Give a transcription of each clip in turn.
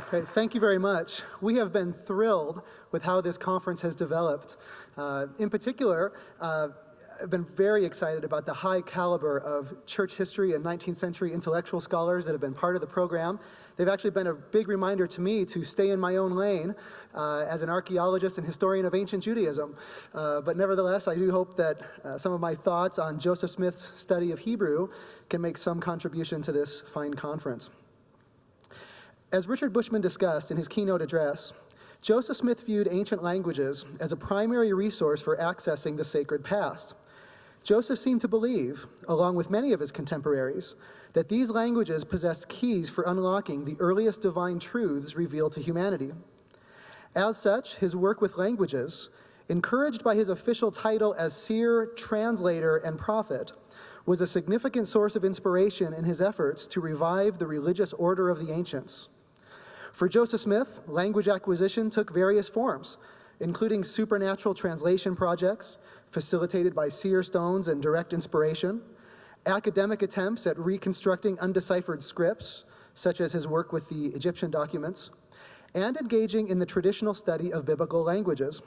Great. Thank you very much. We have been thrilled with how this conference has developed. In particular, I've been very excited about the high caliber of church history and 19th century intellectual scholars that have been part of the program. They've actually been a big reminder to me to stay in my own lane as an archaeologist and historian of ancient Judaism. But nevertheless, I do hope that some of my thoughts on Joseph Smith's study of Hebrew can make some contribution to this fine conference. As Richard Bushman discussed in his keynote address, Joseph Smith viewed ancient languages as a primary resource for accessing the sacred past. Joseph seemed to believe, along with many of his contemporaries, that these languages possessed keys for unlocking the earliest divine truths revealed to humanity. As such, his work with languages, encouraged by his official title as seer, translator, and prophet, was a significant source of inspiration in his efforts to revive the religious order of the ancients. For Joseph Smith, language acquisition took various forms, including supernatural translation projects facilitated by seer stones and direct inspiration, academic attempts at reconstructing undeciphered scripts, such as his work with the Egyptian documents, and engaging in the traditional study of biblical languages.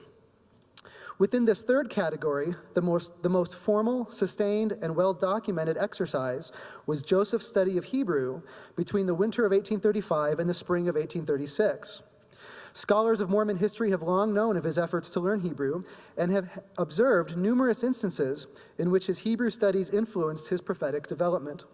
Within this third category, the most formal, sustained, and well-documented exercise was Joseph's study of Hebrew between the winter of 1835 and the spring of 1836. Scholars of Mormon history have long known of his efforts to learn Hebrew and have observed numerous instances in which his Hebrew studies influenced his prophetic development.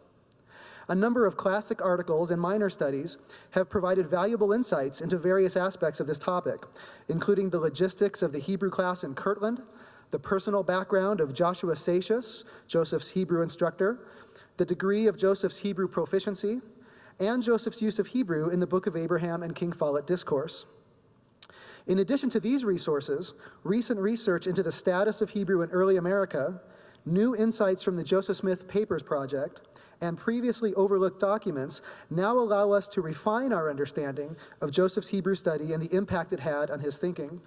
A number of classic articles and minor studies have provided valuable insights into various aspects of this topic, including the logistics of the Hebrew class in Kirtland, the personal background of Joshua Satius, Joseph's Hebrew instructor, the degree of Joseph's Hebrew proficiency, and Joseph's use of Hebrew in the Book of Abraham and King Follett Discourse. In addition to these resources, recent research into the status of Hebrew in early America, new insights from the Joseph Smith Papers Project, and previously overlooked documents now allow us to refine our understanding of Joseph's Hebrew study and the impact it had on his thinking.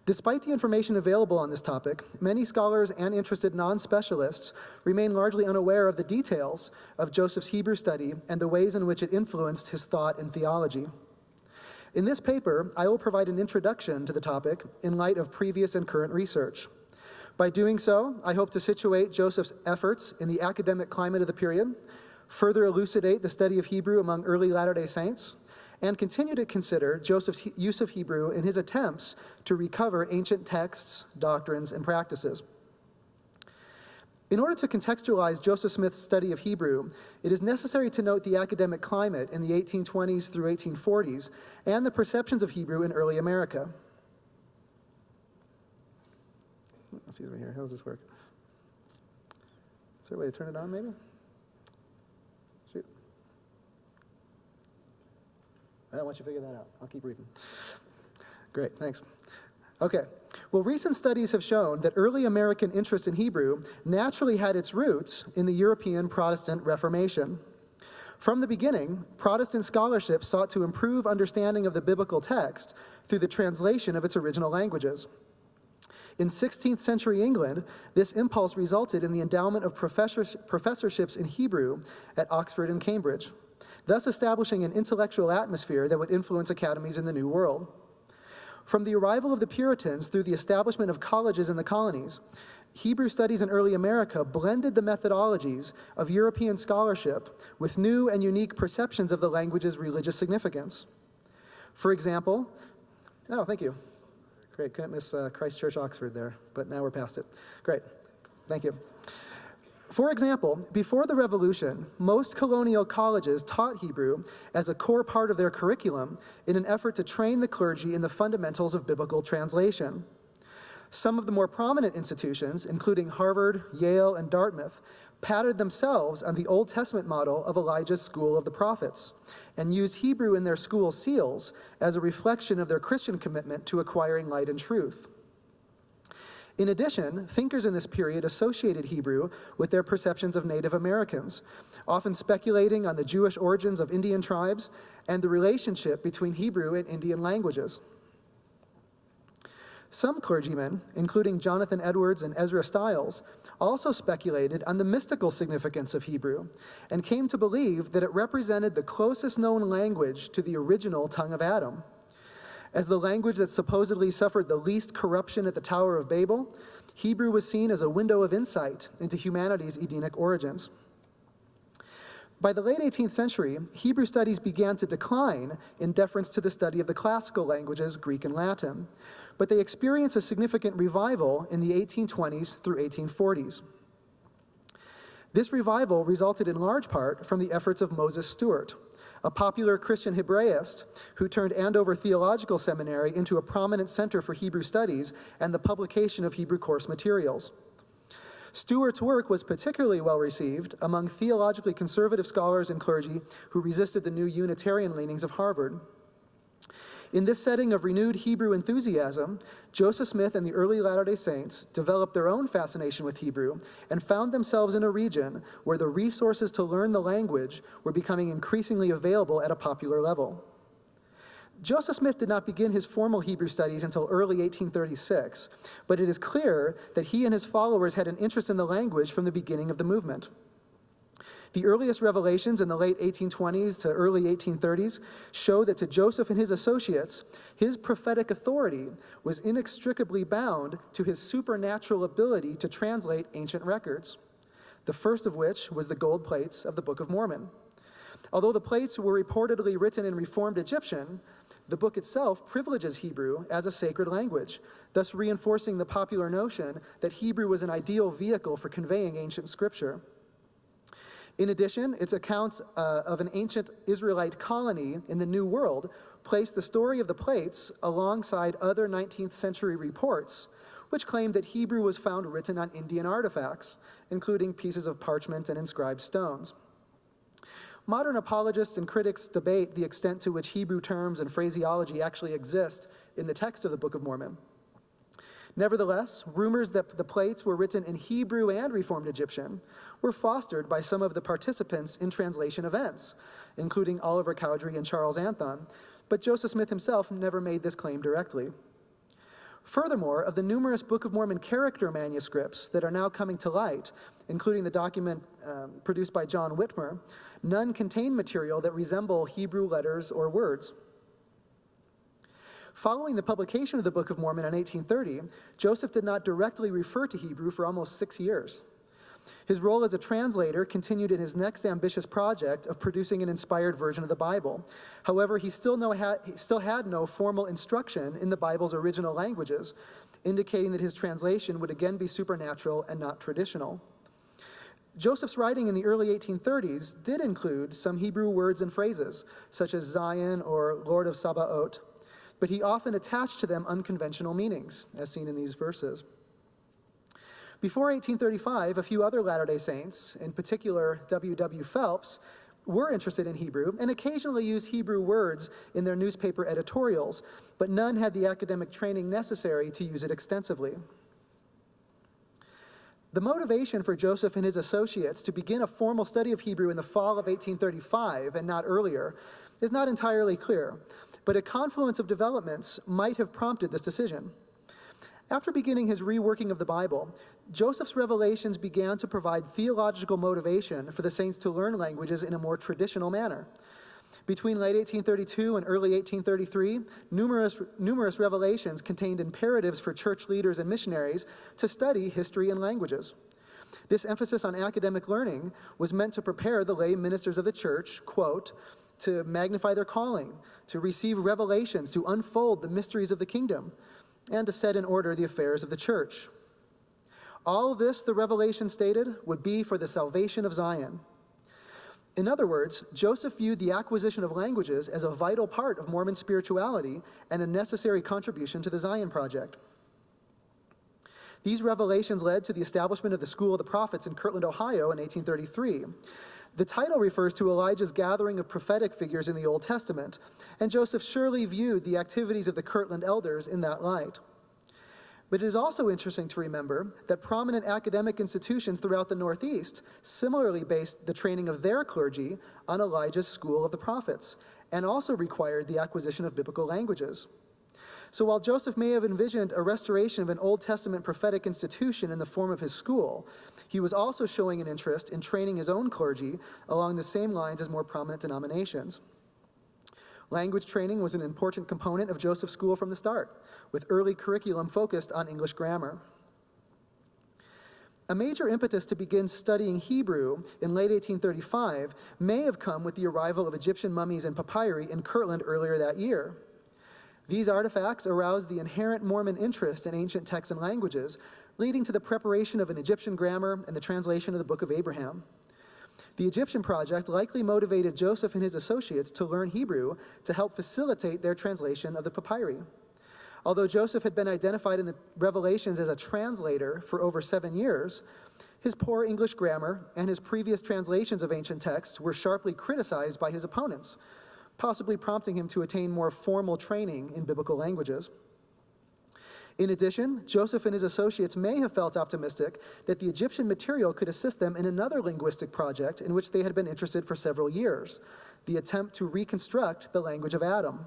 Despite the information available on this topic, many scholars and interested non-specialists remain largely unaware of the details of Joseph's Hebrew study and the ways in which it influenced his thought and theology. In this paper, I will provide an introduction to the topic in light of previous and current research. By doing so, I hope to situate Joseph's efforts in the academic climate of the period, further elucidate the study of Hebrew among early Latter-day Saints, and continue to consider Joseph's use of Hebrew in his attempts to recover ancient texts, doctrines, and practices. In order to contextualize Joseph Smith's study of Hebrew, it is necessary to note the academic climate in the 1820s through 1840s and the perceptions of Hebrew in early America. Let's see over here. How does this work? Is there a way to turn it on, maybe? Shoot. I don't want you to figure that out. I'll keep reading. Great, thanks. Okay. Well, recent studies have shown that early American interest in Hebrew naturally had its roots in the European Protestant Reformation. From the beginning, Protestant scholarship sought to improve understanding of the biblical text through the translation of its original languages. In 16th century England, this impulse resulted in the endowment of professorships in Hebrew at Oxford and Cambridge, thus establishing an intellectual atmosphere that would influence academies in the New World. From the arrival of the Puritans through the establishment of colleges in the colonies, Hebrew studies in early America blended the methodologies of European scholarship with new and unique perceptions of the language's religious significance. For example, thank you. Great, couldn't miss Christ Church, Oxford there, but now we're past it. Great, thank you. For example, before the Revolution, most colonial colleges taught Hebrew as a core part of their curriculum in an effort to train the clergy in the fundamentals of biblical translation. Some of the more prominent institutions, including Harvard, Yale, and Dartmouth, patterned themselves on the Old Testament model of Elijah's School of the Prophets, and used Hebrew in their school seals as a reflection of their Christian commitment to acquiring light and truth. In addition, thinkers in this period associated Hebrew with their perceptions of Native Americans, often speculating on the Jewish origins of Indian tribes and the relationship between Hebrew and Indian languages. Some clergymen, including Jonathan Edwards and Ezra Stiles, also speculated on the mystical significance of Hebrew and came to believe that it represented the closest known language to the original tongue of Adam. As the language that supposedly suffered the least corruption at the Tower of Babel, Hebrew was seen as a window of insight into humanity's Edenic origins. By the late 18th century, Hebrew studies began to decline in deference to the study of the classical languages, Greek and Latin, but they experienced a significant revival in the 1820s through 1840s. This revival resulted in large part from the efforts of Moses Stuart, a popular Christian Hebraist who turned Andover Theological Seminary into a prominent center for Hebrew studies and the publication of Hebrew course materials. Stuart's work was particularly well received among theologically conservative scholars and clergy who resisted the new Unitarian leanings of Harvard. In this setting of renewed Hebrew enthusiasm, Joseph Smith and the early Latter-day Saints developed their own fascination with Hebrew and found themselves in a region where the resources to learn the language were becoming increasingly available at a popular level. Joseph Smith did not begin his formal Hebrew studies until early 1836, but it is clear that he and his followers had an interest in the language from the beginning of the movement. The earliest revelations in the late 1820s to early 1830s show that to Joseph and his associates, his prophetic authority was inextricably bound to his supernatural ability to translate ancient records, the first of which was the gold plates of the Book of Mormon. Although the plates were reportedly written in Reformed Egyptian, the book itself privileges Hebrew as a sacred language, thus reinforcing the popular notion that Hebrew was an ideal vehicle for conveying ancient scripture. In addition, its accounts of an ancient Israelite colony in the New World place the story of the plates alongside other 19th century reports, which claimed that Hebrew was found written on Indian artifacts, including pieces of parchment and inscribed stones. Modern apologists and critics debate the extent to which Hebrew terms and phraseology actually exist in the text of the Book of Mormon. Nevertheless, rumors that the plates were written in Hebrew and Reformed Egyptian were fostered by some of the participants in translation events, including Oliver Cowdery and Charles Anthon, but Joseph Smith himself never made this claim directly. Furthermore, of the numerous Book of Mormon character manuscripts that are now coming to light, including the document produced by John Whitmer, none contain material that resemble Hebrew letters or words. Following the publication of the Book of Mormon in 1830, Joseph did not directly refer to Hebrew for almost 6 years. His role as a translator continued in his next ambitious project of producing an inspired version of the Bible. However, he still had no formal instruction in the Bible's original languages, indicating that his translation would again be supernatural and not traditional. Joseph's writing in the early 1830s did include some Hebrew words and phrases, such as Zion or Lord of Sabaoth, but he often attached to them unconventional meanings, as seen in these verses. Before 1835, a few other Latter-day Saints, in particular W.W. Phelps, were interested in Hebrew and occasionally used Hebrew words in their newspaper editorials, but none had the academic training necessary to use it extensively. The motivation for Joseph and his associates to begin a formal study of Hebrew in the fall of 1835 and not earlier is not entirely clear, but a confluence of developments might have prompted this decision. After beginning his reworking of the Bible, Joseph's revelations began to provide theological motivation for the saints to learn languages in a more traditional manner. Between late 1832 and early 1833, numerous revelations contained imperatives for church leaders and missionaries to study history and languages. This emphasis on academic learning was meant to prepare the lay ministers of the church, quote, to magnify their calling, to receive revelations, to unfold the mysteries of the kingdom, and to set in order the affairs of the church. All of this, the revelation stated, would be for the salvation of Zion. In other words, Joseph viewed the acquisition of languages as a vital part of Mormon spirituality and a necessary contribution to the Zion Project. These revelations led to the establishment of the School of the Prophets in Kirtland, Ohio in 1833. The title refers to Elijah's gathering of prophetic figures in the Old Testament, and Joseph surely viewed the activities of the Kirtland elders in that light. But it is also interesting to remember that prominent academic institutions throughout the Northeast similarly based the training of their clergy on Elijah's School of the Prophets, and also required the acquisition of biblical languages. So while Joseph may have envisioned a restoration of an Old Testament prophetic institution in the form of his school, he was also showing an interest in training his own clergy along the same lines as more prominent denominations. Language training was an important component of Joseph's school from the start, with early curriculum focused on English grammar. A major impetus to begin studying Hebrew in late 1835 may have come with the arrival of Egyptian mummies and papyri in Kirtland earlier that year. These artifacts aroused the inherent Mormon interest in ancient texts and languages, leading to the preparation of an Egyptian grammar and the translation of the Book of Abraham. The Egyptian project likely motivated Joseph and his associates to learn Hebrew to help facilitate their translation of the papyri. Although Joseph had been identified in the Revelations as a translator for over 7 years, his poor English grammar and his previous translations of ancient texts were sharply criticized by his opponents, possibly prompting him to attain more formal training in biblical languages. In addition, Joseph and his associates may have felt optimistic that the Egyptian material could assist them in another linguistic project in which they had been interested for several years, the attempt to reconstruct the language of Adam.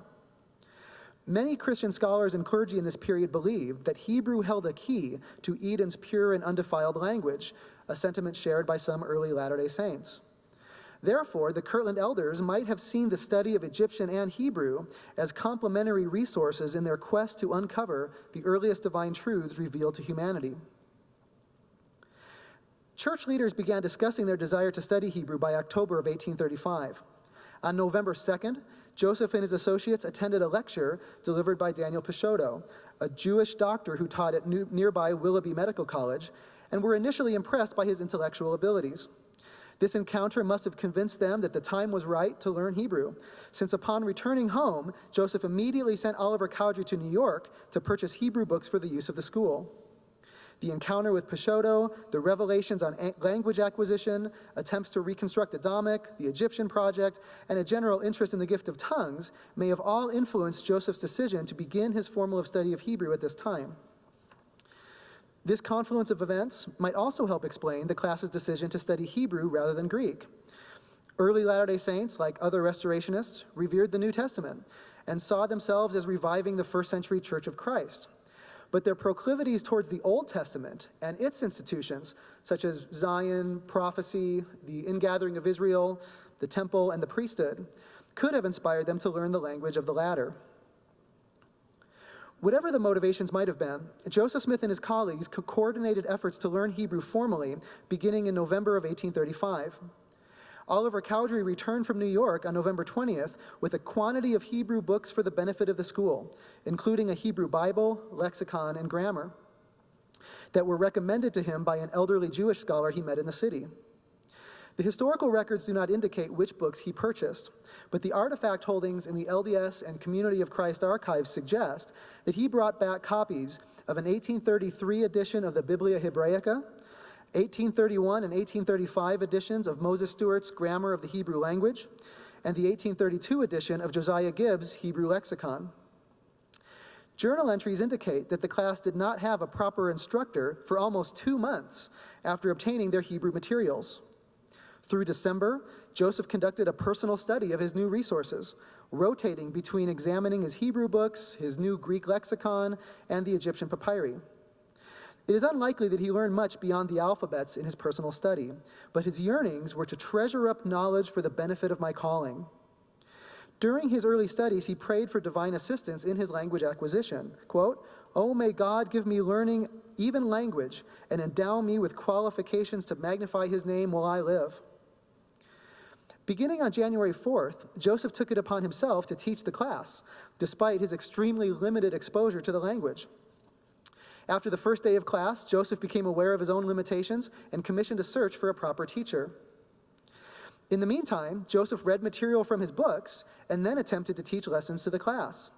Many Christian scholars and clergy in this period believed that Hebrew held a key to Eden's pure and undefiled language, a sentiment shared by some early Latter-day Saints. Therefore, the Kirtland elders might have seen the study of Egyptian and Hebrew as complementary resources in their quest to uncover the earliest divine truths revealed to humanity. Church leaders began discussing their desire to study Hebrew by October of 1835. On November 2nd, Joseph and his associates attended a lecture delivered by Daniel Peixoto, a Jewish doctor who taught at nearby Willoughby Medical College, and were initially impressed by his intellectual abilities. This encounter must have convinced them that the time was right to learn Hebrew, since upon returning home, Joseph immediately sent Oliver Cowdery to New York to purchase Hebrew books for the use of the school. The encounter with Peixoto, the revelations on language acquisition, attempts to reconstruct Adamic, the Egyptian project, and a general interest in the gift of tongues may have all influenced Joseph's decision to begin his formal study of Hebrew at this time. This confluence of events might also help explain the class's decision to study Hebrew rather than Greek. Early Latter-day Saints, like other restorationists, revered the New Testament and saw themselves as reviving the first century Church of Christ. But their proclivities towards the Old Testament and its institutions, such as Zion, prophecy, the ingathering of Israel, the temple, and the priesthood, could have inspired them to learn the language of the latter. Whatever the motivations might have been, Joseph Smith and his colleagues coordinated efforts to learn Hebrew formally beginning in November of 1835. Oliver Cowdery returned from New York on November 20th with a quantity of Hebrew books for the benefit of the school, including a Hebrew Bible, lexicon, and grammar, that were recommended to him by an elderly Jewish scholar he met in the city. The historical records do not indicate which books he purchased, but the artifact holdings in the LDS and Community of Christ archives suggest that he brought back copies of an 1833 edition of the Biblia Hebraica, 1831 and 1835 editions of Moses Stuart's Grammar of the Hebrew Language, and the 1832 edition of Josiah Gibbs' Hebrew Lexicon. Journal entries indicate that the class did not have a proper instructor for almost 2 months after obtaining their Hebrew materials. Through December, Joseph conducted a personal study of his new resources, rotating between examining his Hebrew books, his new Greek lexicon, and the Egyptian papyri. It is unlikely that he learned much beyond the alphabets in his personal study, but his yearnings were to treasure up knowledge for the benefit of my calling. During his early studies, he prayed for divine assistance in his language acquisition. Quote, "Oh, may God give me learning, even language, and endow me with qualifications to magnify his name while I live." Beginning on January 4th, Joseph took it upon himself to teach the class, despite his extremely limited exposure to the language. After the first day of class, Joseph became aware of his own limitations and commissioned a search for a proper teacher. In the meantime, Joseph read material from his books and then attempted to teach lessons to the class.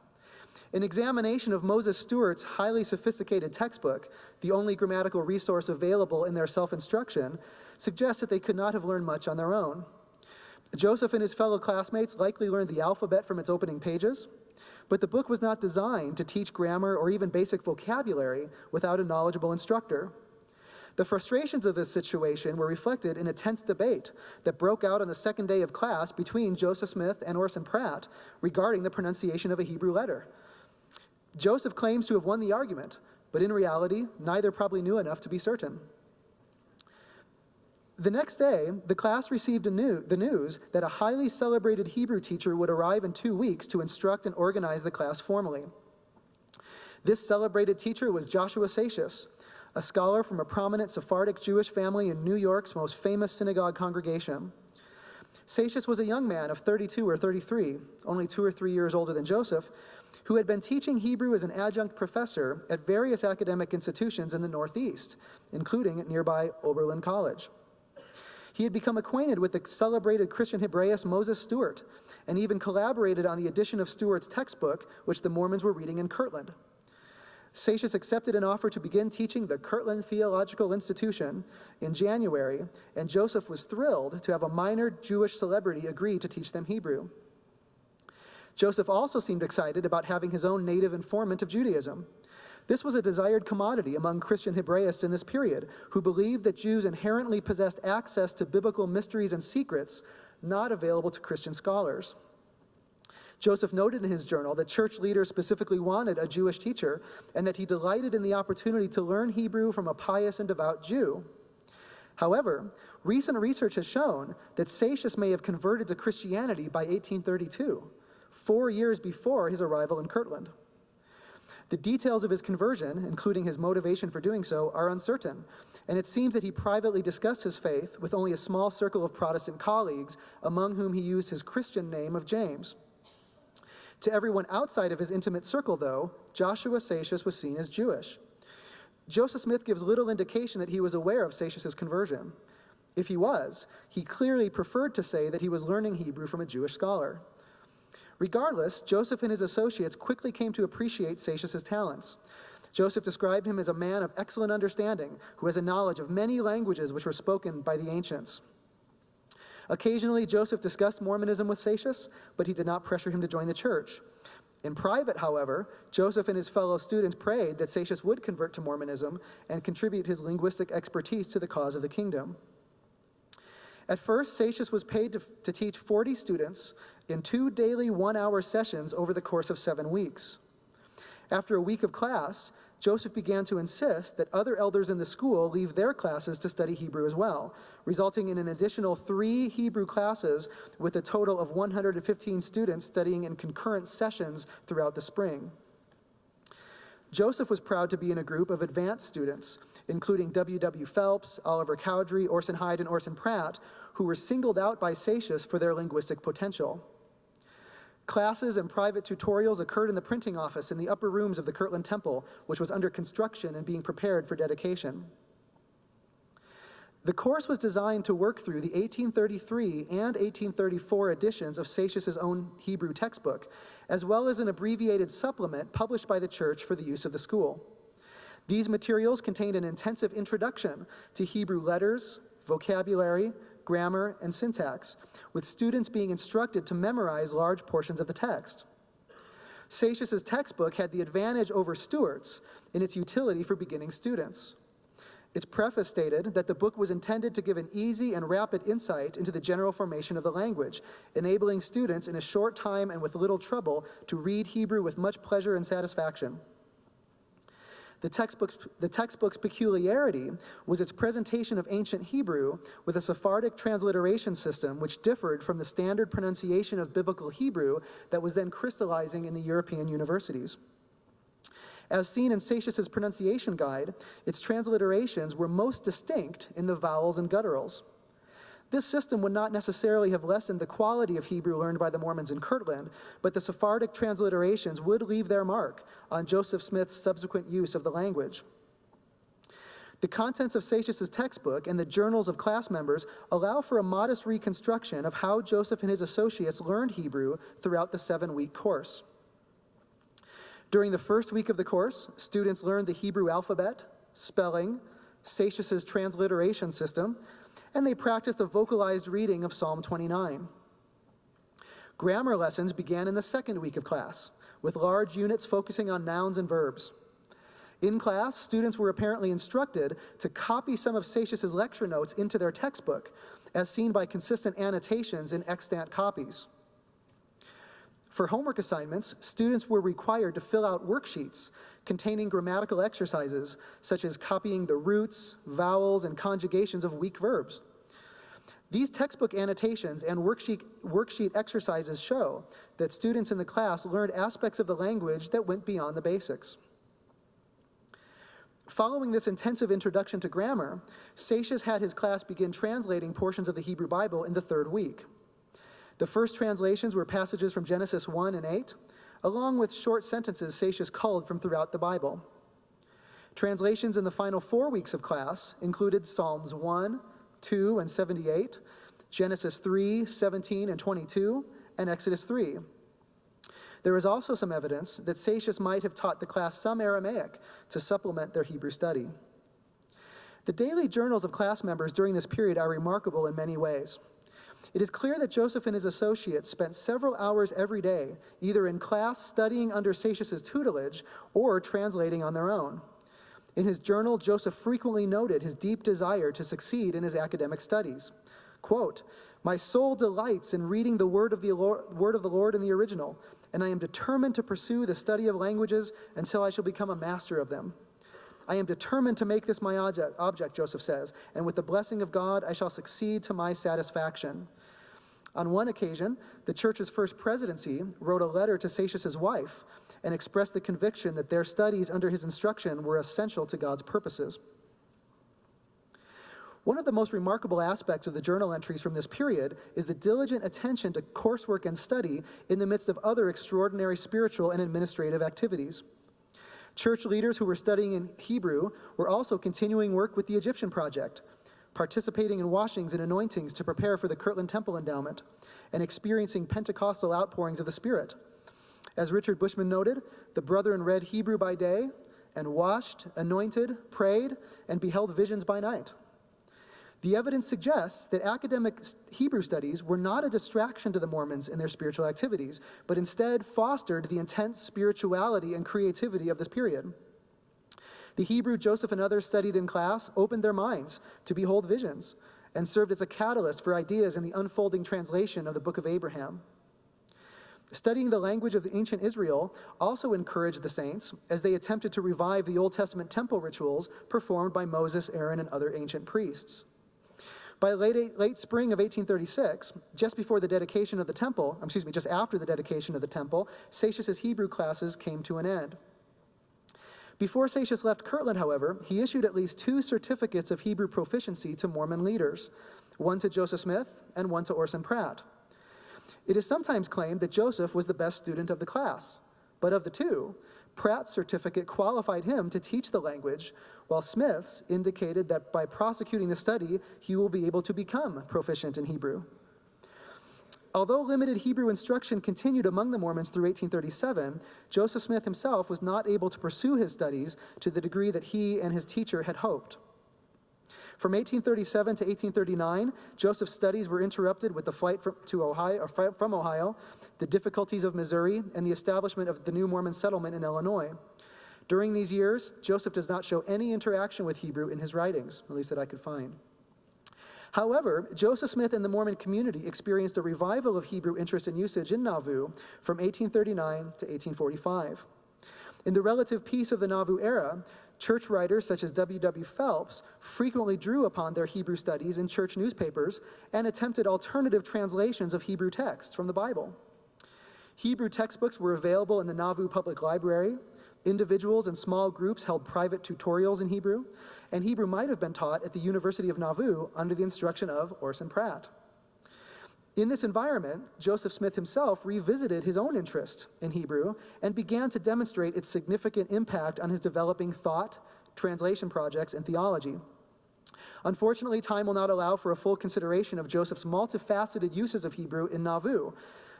An examination of Moses Stuart's highly sophisticated textbook, the only grammatical resource available in their self-instruction, suggests that they could not have learned much on their own. Joseph and his fellow classmates likely learned the alphabet from its opening pages, but the book was not designed to teach grammar or even basic vocabulary without a knowledgeable instructor. The frustrations of this situation were reflected in a tense debate that broke out on the second day of class between Joseph Smith and Orson Pratt regarding the pronunciation of a Hebrew letter. Joseph claims to have won the argument, but in reality, neither probably knew enough to be certain. The next day, the class received the news that a highly celebrated Hebrew teacher would arrive in 2 weeks to instruct and organize the class formally. This celebrated teacher was Joshua Seixas, a scholar from a prominent Sephardic Jewish family in New York's most famous synagogue congregation. Seixas was a young man of 32 or 33, only 2 or 3 years older than Joseph, who had been teaching Hebrew as an adjunct professor at various academic institutions in the Northeast, including at nearby Oberlin College. He had become acquainted with the celebrated Christian Hebraist Moses Stuart, and even collaborated on the edition of Stuart's textbook, which the Mormons were reading in Kirtland. Seixas accepted an offer to begin teaching the Kirtland Theological Institution in January, and Joseph was thrilled to have a minor Jewish celebrity agree to teach them Hebrew. Joseph also seemed excited about having his own native informant of Judaism. This was a desired commodity among Christian Hebraists in this period, who believed that Jews inherently possessed access to biblical mysteries and secrets not available to Christian scholars. Joseph noted in his journal that church leaders specifically wanted a Jewish teacher, and that he delighted in the opportunity to learn Hebrew from a pious and devout Jew. However, recent research has shown that Seixas may have converted to Christianity by 1832, 4 years before his arrival in Kirtland. The details of his conversion, including his motivation for doing so, are uncertain, and it seems that he privately discussed his faith with only a small circle of Protestant colleagues, among whom he used his Christian name of James. To everyone outside of his intimate circle, though, Joshua Seixas was seen as Jewish. Joseph Smith gives little indication that he was aware of Seixas' conversion. If he was, he clearly preferred to say that he was learning Hebrew from a Jewish scholar. Regardless, Joseph and his associates quickly came to appreciate Seixas' talents. Joseph described him as a man of excellent understanding, who has a knowledge of many languages which were spoken by the ancients. Occasionally, Joseph discussed Mormonism with Seixas, but he did not pressure him to join the church. In private, however, Joseph and his fellow students prayed that Seixas would convert to Mormonism and contribute his linguistic expertise to the cause of the kingdom. At first, Seixas was paid to teach 40 students in 2 daily 1-hour sessions over the course of 7 weeks. After a week of class, Joseph began to insist that other elders in the school leave their classes to study Hebrew as well, resulting in an additional 3 Hebrew classes with a total of 115 students studying in concurrent sessions throughout the spring. Joseph was proud to be in a group of advanced students, including W.W. Phelps, Oliver Cowdery, Orson Hyde, and Orson Pratt, who were singled out by Seixas for their linguistic potential. Classes and private tutorials occurred in the printing office in the upper rooms of the Kirtland Temple, which was under construction and being prepared for dedication. The course was designed to work through the 1833 and 1834 editions of Seixas' own Hebrew textbook, as well as an abbreviated supplement published by the church for the use of the school. These materials contained an intensive introduction to Hebrew letters, vocabulary, grammar, and syntax, with students being instructed to memorize large portions of the text. Seixas' textbook had the advantage over Stuart's in its utility for beginning students. Its preface stated that the book was intended to give an easy and rapid insight into the general formation of the language, enabling students in a short time and with little trouble to read Hebrew with much pleasure and satisfaction. The textbook's peculiarity was its presentation of ancient Hebrew with a Sephardic transliteration system which differed from the standard pronunciation of biblical Hebrew that was then crystallizing in the European universities. As seen in Seixas' pronunciation guide, its transliterations were most distinct in the vowels and gutturals. This system would not necessarily have lessened the quality of Hebrew learned by the Mormons in Kirtland, but the Sephardic transliterations would leave their mark on Joseph Smith's subsequent use of the language. The contents of Seixas' textbook and the journals of class members allow for a modest reconstruction of how Joseph and his associates learned Hebrew throughout the 7-week course. During the first week of the course, students learned the Hebrew alphabet, spelling, Seixas' transliteration system, and they practiced a vocalized reading of Psalm 29. Grammar lessons began in the second week of class, with large units focusing on nouns and verbs. In class, students were apparently instructed to copy some of Seixas' lecture notes into their textbook, as seen by consistent annotations in extant copies. For homework assignments, students were required to fill out worksheets containing grammatical exercises, such as copying the roots, vowels, and conjugations of weak verbs. These textbook annotations and worksheet exercises show that students in the class learned aspects of the language that went beyond the basics. Following this intensive introduction to grammar, Satius had his class begin translating portions of the Hebrew Bible in the third week. The first translations were passages from Genesis 1 and 8, along with short sentences Satius culled from throughout the Bible. Translations in the final 4 weeks of class included Psalms 1, 2, and 78, Genesis 3, 17, and 22, and Exodus 3. There is also some evidence that Satius might have taught the class some Aramaic to supplement their Hebrew study. The daily journals of class members during this period are remarkable in many ways. It is clear that Joseph and his associates spent several hours every day, either in class studying under Satius's tutelage or translating on their own. In his journal, Joseph frequently noted his deep desire to succeed in his academic studies. Quote, "My soul delights in reading the word of the Lord in the original, and I am determined to pursue the study of languages until I shall become a master of them. I am determined to make this my object, Joseph says, and with the blessing of God, I shall succeed to my satisfaction." On one occasion, the church's first presidency wrote a letter to Satius's wife and expressed the conviction that their studies under his instruction were essential to God's purposes. One of the most remarkable aspects of the journal entries from this period is the diligent attention to coursework and study in the midst of other extraordinary spiritual and administrative activities. Church leaders who were studying in Hebrew were also continuing work with the Egyptian project, participating in washings and anointings to prepare for the Kirtland temple endowment, and experiencing Pentecostal outpourings of the Spirit. As Richard Bushman noted, the brethren read Hebrew by day and washed, anointed, prayed, and beheld visions by night. The evidence suggests that academic Hebrew studies were not a distraction to the Mormons in their spiritual activities, but instead fostered the intense spirituality and creativity of this period. The Hebrew Joseph and others studied in class opened their minds to behold visions and served as a catalyst for ideas in the unfolding translation of the Book of Abraham. Studying the language of the ancient Israel also encouraged the saints as they attempted to revive the Old Testament temple rituals performed by Moses, Aaron, and other ancient priests. By late spring of 1836, just after the dedication of the temple, Satius's Hebrew classes came to an end. Before Satius left Kirtland, however, he issued at least 2 certificates of Hebrew proficiency to Mormon leaders, one to Joseph Smith and one to Orson Pratt. It is sometimes claimed that Joseph was the best student of the class, but of the 2, Pratt's certificate qualified him to teach the language, while Smith's indicated that by prosecuting the study, he will be able to become proficient in Hebrew. Although limited Hebrew instruction continued among the Mormons through 1837, Joseph Smith himself was not able to pursue his studies to the degree that he and his teacher had hoped. From 1837 to 1839, Joseph's studies were interrupted with the flight from Ohio, the difficulties of Missouri, and the establishment of the new Mormon settlement in Illinois. During these years, Joseph does not show any interaction with Hebrew in his writings, at least that I could find. However, Joseph Smith and the Mormon community experienced a revival of Hebrew interest and usage in Nauvoo from 1839 to 1845. In the relative peace of the Nauvoo era, church writers such as W.W. Phelps frequently drew upon their Hebrew studies in church newspapers and attempted alternative translations of Hebrew texts from the Bible. Hebrew textbooks were available in the Nauvoo Public Library. Individuals and small groups held private tutorials in Hebrew, and Hebrew might have been taught at the University of Nauvoo under the instruction of Orson Pratt. In this environment, Joseph Smith himself revisited his own interest in Hebrew and began to demonstrate its significant impact on his developing thought, translation projects, and theology. Unfortunately, time will not allow for a full consideration of Joseph's multifaceted uses of Hebrew in Nauvoo,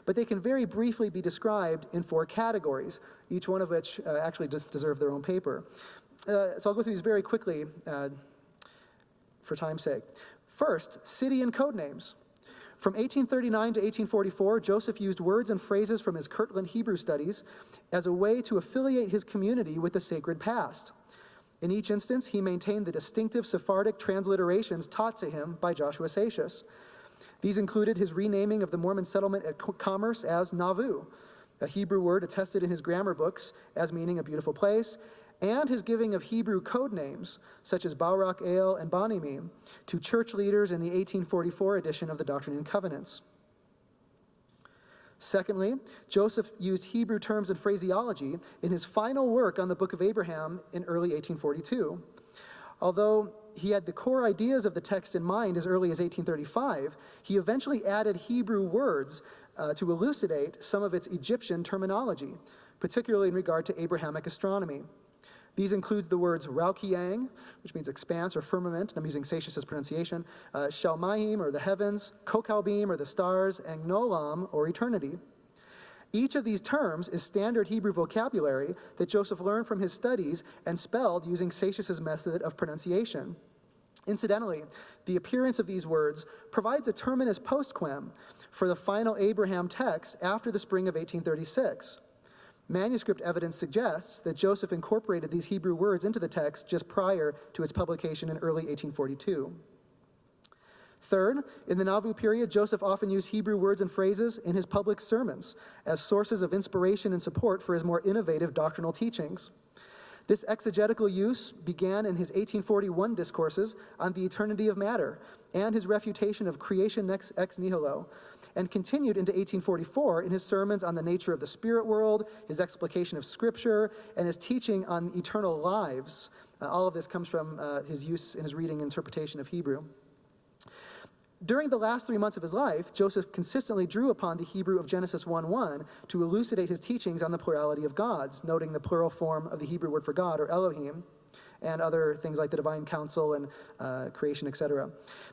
but they can very briefly be described in 4 categories, each one of which actually deserve their own paper. So I'll go through these very quickly for time's sake. First, city and code names. From 1839 to 1844, Joseph used words and phrases from his Kirtland Hebrew studies as a way to affiliate his community with the sacred past. In each instance, he maintained the distinctive Sephardic transliterations taught to him by Joshua Satius. These included his renaming of the Mormon settlement at Commerce as Nauvoo, a Hebrew word attested in his grammar books as meaning a beautiful place, and his giving of Hebrew code names, such as Barak El and Bonimim, to church leaders in the 1844 edition of the Doctrine and Covenants. Secondly, Joseph used Hebrew terms and phraseology in his final work on the Book of Abraham in early 1842. Although he had the core ideas of the text in mind as early as 1835, he eventually added Hebrew words to elucidate some of its Egyptian terminology, particularly in regard to Abrahamic astronomy. These include the words Raukiang, which means expanse or firmament, and I'm using Satius' pronunciation, Shalmaim, or the heavens, Kokalbim, or the stars, and Gnolam, or eternity. Each of these terms is standard Hebrew vocabulary that Joseph learned from his studies and spelled using Satius' method of pronunciation. Incidentally, the appearance of these words provides a terminus postquem for the final Abraham text after the spring of 1836. Manuscript evidence suggests that Joseph incorporated these Hebrew words into the text just prior to its publication in early 1842. Third, in the Nauvoo period, Joseph often used Hebrew words and phrases in his public sermons as sources of inspiration and support for his more innovative doctrinal teachings. This exegetical use began in his 1841 discourses on the eternity of matter and his refutation of creation ex nihilo, and continued into 1844 in his sermons on the nature of the spirit world, his explication of Scripture, and his teaching on eternal lives. All of this comes from his use in his reading and interpretation of Hebrew. During the last 3 months of his life, Joseph consistently drew upon the Hebrew of Genesis 1:1 to elucidate his teachings on the plurality of gods, noting the plural form of the Hebrew word for God, or Elohim, and other things like the divine counsel and creation, etc.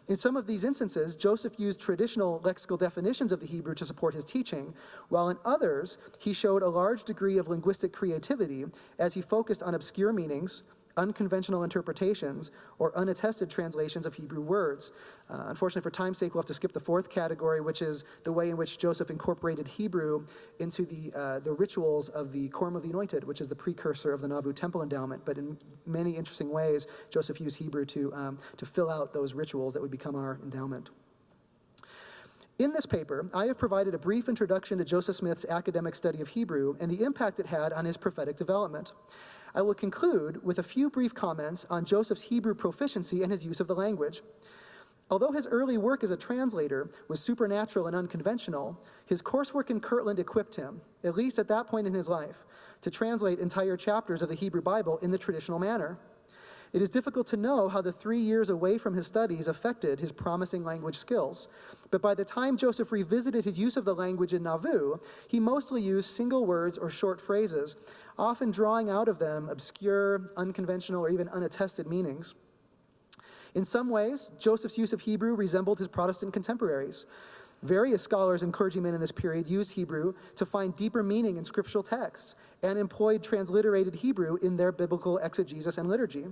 In some of these instances, Joseph used traditional lexical definitions of the Hebrew to support his teaching, while in others, he showed a large degree of linguistic creativity as he focused on obscure meanings, unconventional interpretations, or unattested translations of Hebrew words. Unfortunately, for time's sake, we'll have to skip the fourth category, which is the way in which Joseph incorporated Hebrew into the rituals of the Quorum of the Anointed, which is the precursor of the Nauvoo temple endowment. But in many interesting ways, Joseph used Hebrew to fill out those rituals that would become our endowment. In this paper, I have provided a brief introduction to Joseph Smith's academic study of Hebrew and the impact it had on his prophetic development. I will conclude with a few brief comments on Joseph's Hebrew proficiency and his use of the language. Although his early work as a translator was supernatural and unconventional, his coursework in Kirtland equipped him, at least at that point in his life, to translate entire chapters of the Hebrew Bible in the traditional manner. It is difficult to know how the 3 years away from his studies affected his promising language skills. But by the time Joseph revisited his use of the language in Nauvoo, he mostly used single words or short phrases, often drawing out of them obscure, unconventional, or even unattested meanings. In some ways, Joseph's use of Hebrew resembled his Protestant contemporaries. Various scholars and clergymen in this period used Hebrew to find deeper meaning in scriptural texts and employed transliterated Hebrew in their biblical exegesis and liturgy.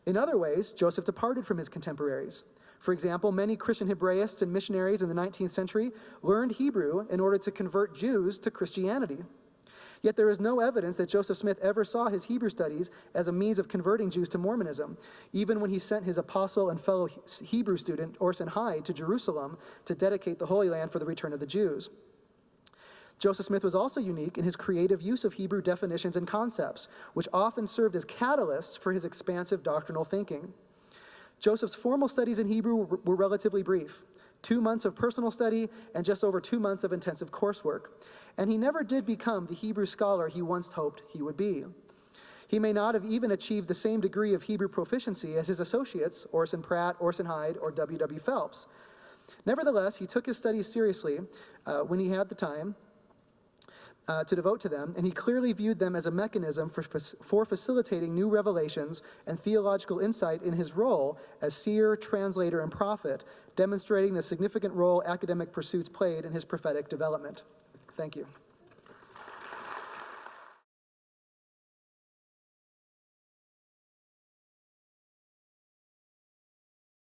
In other ways, Joseph departed from his contemporaries. For example, many Christian Hebraists and missionaries in the 19th century learned Hebrew in order to convert Jews to Christianity. Yet there is no evidence that Joseph Smith ever saw his Hebrew studies as a means of converting Jews to Mormonism, even when he sent his apostle and fellow Hebrew student, Orson Hyde, to Jerusalem to dedicate the Holy Land for the return of the Jews. Joseph Smith was also unique in his creative use of Hebrew definitions and concepts, which often served as catalysts for his expansive doctrinal thinking. Joseph's formal studies in Hebrew were relatively brief, 2 months of personal study and just over 2 months of intensive coursework. And he never did become the Hebrew scholar he once hoped he would be. He may not have even achieved the same degree of Hebrew proficiency as his associates, Orson Pratt, Orson Hyde, or W.W. Phelps. Nevertheless, he took his studies seriously when he had the time to devote to them, and he clearly viewed them as a mechanism for facilitating new revelations and theological insight in his role as seer, translator, and prophet, demonstrating the significant role academic pursuits played in his prophetic development. Thank you.